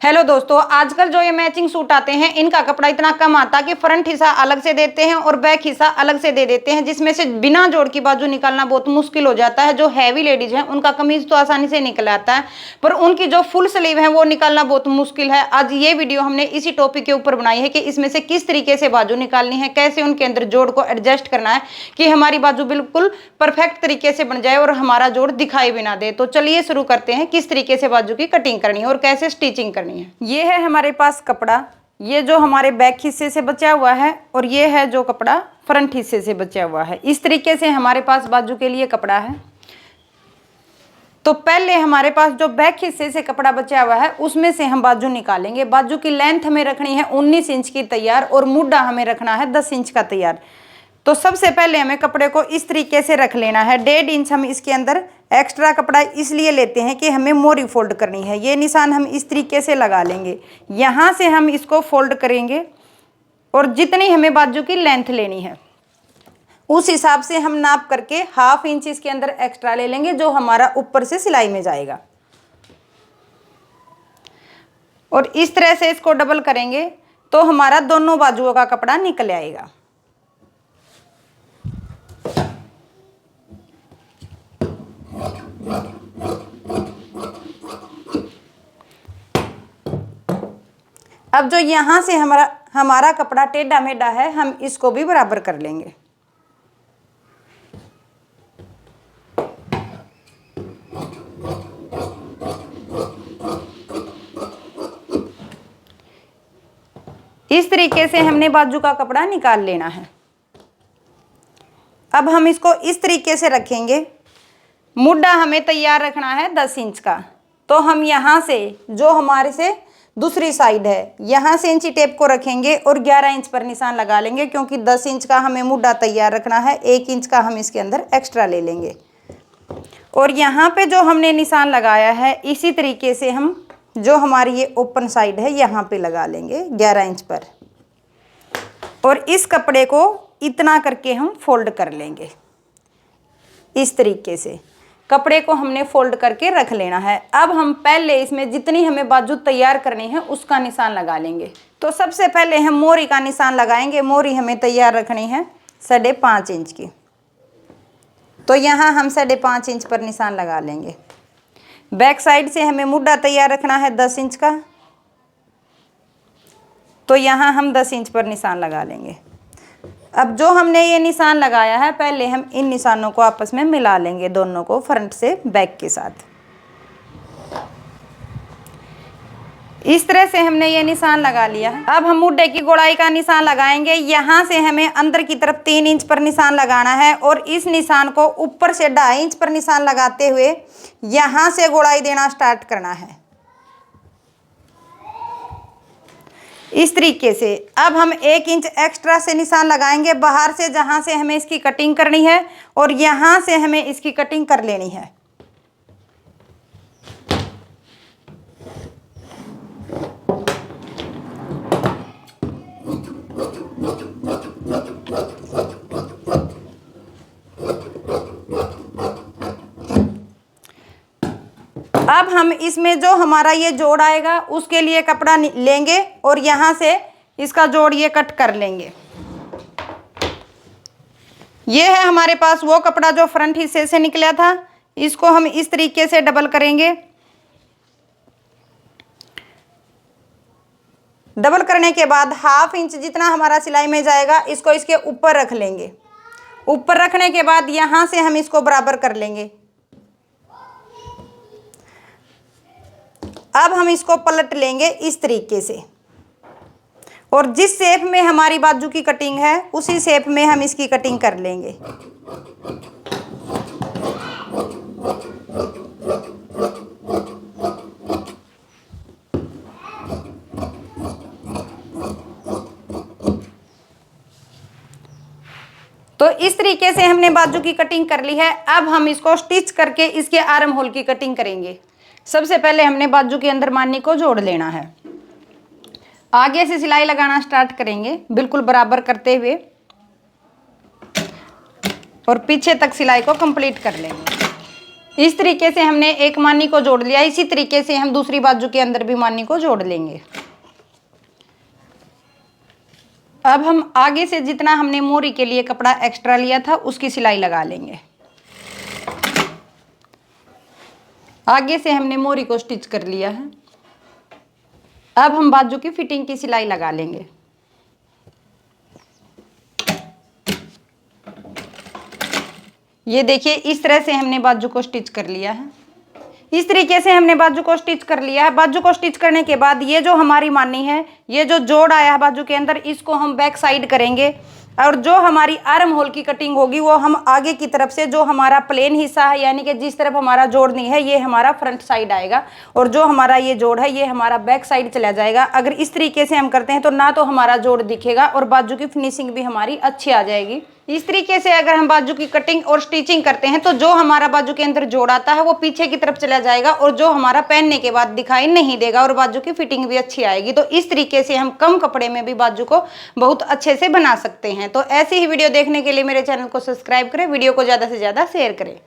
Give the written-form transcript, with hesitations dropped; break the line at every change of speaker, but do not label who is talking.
Hello दोस्तों, आजकल जो ये मैचिंग सूट आते हैं इनका कपड़ा इतना कम आता कि फ्रंट हिस्सा अलग से देते हैं और बैक हिस्सा अलग से दे देते हैं, जिसमें से बिना जोड़ की बाजू निकालना बहुत मुश्किल हो जाता है। जो हैवी लेडीज हैं उनका कमीज तो आसानी से निकल आता है, पर उनकी जो फुल स्लीव है वो निकालना बहुत मुश्किल है। आज ये वीडियो हमने इसी टॉपिक के ऊपर बनाई है कि इसमें से किस तरीके से बाजू निकालनी है, कैसे उनके अंदर जोड़ को एडजस्ट करना है कि हमारी बाजू बिल्कुल परफेक्ट तरीके से बन जाए और हमारा जोड़ दिखाई भी ना दे। तो चलिए शुरू करते हैं किस तरीके से बाजू की कटिंग करनी है और कैसे स्टिचिंग करनी है। ये है हमारे पास कपड़ा, ये जो हमारे बैक हिस्से से बचा हुआ है और ये है जो कपड़ा फ्रंट हिस्से से बचा हुआ है। इस तरीके से हमारे पास बाजू के लिए कपड़ा है। तो पहले हमारे पास जो बैक हिस्से से कपड़ा बचा हुआ है उसमें से हम बाजू निकालेंगे। बाजू की लेंथ हमें रखनी है 19 इंच की तैयार और मुड्ढा हमें रखना है 10 इंच का तैयार। तो सबसे पहले हमें कपड़े को इस तरीके से रख लेना है। 1.5 इंच हम इसके अंदर एक्स्ट्रा कपड़ा इसलिए लेते हैं कि हमें मोरी फोल्ड करनी है। ये निशान हम इस तरीके से लगा लेंगे, यहाँ से हम इसको फोल्ड करेंगे और जितनी हमें बाजू की लेंथ लेनी है उस हिसाब से हम नाप करके 1/2 इंच इसके अंदर एक्स्ट्रा ले लेंगे, जो हमारा ऊपर से सिलाई में जाएगा। और इस तरह से इसको डबल करेंगे तो हमारा दोनों बाजुओं का कपड़ा निकल आएगा। अब जो यहाँ से हमारा कपड़ा टेढ़ा मेढ़ा है, हम इसको भी बराबर कर लेंगे। इस तरीके से हमने बाजू का कपड़ा निकाल लेना है। अब हम इसको इस तरीके से रखेंगे। मुड्ढा हमें तैयार रखना है 10 इंच का। तो हम यहाँ से जो हमारे से दूसरी साइड है यहाँ से इंची टेप को रखेंगे और 11 इंच पर निशान लगा लेंगे, क्योंकि 10 इंच का हमें मुड्ढा तैयार रखना है। 1 इंच का हम इसके अंदर एक्स्ट्रा ले लेंगे और यहाँ पे जो हमने निशान लगाया है इसी तरीके से हम जो हमारी ये ओपन साइड है यहाँ पे लगा लेंगे 11 इंच पर। और इस कपड़े को इतना करके हम फोल्ड कर लेंगे। इस तरीके से कपड़े को हमने फोल्ड करके रख लेना है। अब हम पहले इसमें जितनी हमें बाजू तैयार करनी है उसका निशान लगा लेंगे। तो सबसे पहले हम मोरी का निशान लगाएंगे। मोरी हमें तैयार रखनी है 5.5 इंच की। तो यहाँ हम 5.5 इंच पर निशान लगा लेंगे। बैक साइड से हमें मुड्ढा तैयार रखना है 10 इंच का। तो यहाँ हम 10 इंच पर निशान लगा लेंगे। अब जो हमने ये निशान लगाया है पहले हम इन निशानों को आपस में मिला लेंगे, दोनों को फ्रंट से बैक के साथ। इस तरह से हमने ये निशान लगा लिया। अब हम मुड्ढे की गोलाई का निशान लगाएंगे। यहाँ से हमें अंदर की तरफ 3 इंच पर निशान लगाना है और इस निशान को ऊपर से 2.5 इंच पर निशान लगाते हुए यहाँ से गोलाई देना स्टार्ट करना है इस तरीके से। अब हम 1 इंच एक्स्ट्रा से निशान लगाएंगे बाहर से, जहाँ से हमें इसकी कटिंग करनी है और यहाँ से हमें इसकी कटिंग कर लेनी है। अब हम इसमें जो हमारा ये जोड़ आएगा उसके लिए कपड़ा लेंगे और यहाँ से इसका जोड़ ये कट कर लेंगे। ये है हमारे पास वो कपड़ा जो फ्रंट हिस्से से निकला था। इसको हम इस तरीके से डबल करेंगे। डबल करने के बाद 1/2 इंच जितना हमारा सिलाई में जाएगा इसको इसके ऊपर रख लेंगे। ऊपर रखने के बाद यहाँ से हम इसको बराबर कर लेंगे। अब हम इसको पलट लेंगे इस तरीके से और जिस शेप में हमारी बाजू की कटिंग है उसी शेप में हम इसकी कटिंग कर लेंगे। तो इस तरीके से हमने बाजू की कटिंग कर ली है। अब हम इसको स्टिच करके इसके आर्म होल की कटिंग करेंगे। सबसे पहले हमने बाजू के अंदर मानी को जोड़ लेना है। आगे से सिलाई लगाना स्टार्ट करेंगे बिल्कुल बराबर करते हुए और पीछे तक सिलाई को कंप्लीट कर लेंगे। इस तरीके से हमने एक मानी को जोड़ लिया। इसी तरीके से हम दूसरी बाजू के अंदर भी मानी को जोड़ लेंगे। अब हम आगे से जितना हमने मोरी के लिए कपड़ा एक्स्ट्रा लिया था उसकी सिलाई लगा लेंगे। आगे से हमने मोरी को स्टिच कर लिया है। अब हम बाजू की फिटिंग की सिलाई लगा लेंगे। ये देखिए इस तरह से हमने बाजू को स्टिच कर लिया है। इस तरीके से हमने बाजू को स्टिच कर लिया है। बाजू को स्टिच करने के बाद ये जो हमारी मानी है, ये जो जोड़ आया है बाजू के अंदर, इसको हम बैक साइड करेंगे और जो हमारी आर्म होल की कटिंग होगी वो हम आगे की तरफ से, जो हमारा प्लेन हिस्सा है यानी कि जिस तरफ हमारा जोड़ नहीं है, ये हमारा फ्रंट साइड आएगा और जो हमारा ये जोड़ है ये हमारा बैक साइड चला जाएगा। अगर इस तरीके से हम करते हैं तो ना तो हमारा जोड़ दिखेगा और बाजू की फिनिशिंग भी हमारी अच्छी आ जाएगी। इस तरीके से अगर हम बाजू की कटिंग और स्टिचिंग करते हैं तो जो हमारा बाजू के अंदर जोड़ आता है वो पीछे की तरफ चला जाएगा और जो हमारा पहनने के बाद दिखाई नहीं देगा और बाजू की फिटिंग भी अच्छी आएगी। तो इस तरीके से हम कम कपड़े में भी बाजू को बहुत अच्छे से बना सकते हैं। तो ऐसी ही वीडियो देखने के लिए मेरे चैनल को सब्सक्राइब करें, वीडियो को ज़्यादा से ज़्यादा शेयर करें।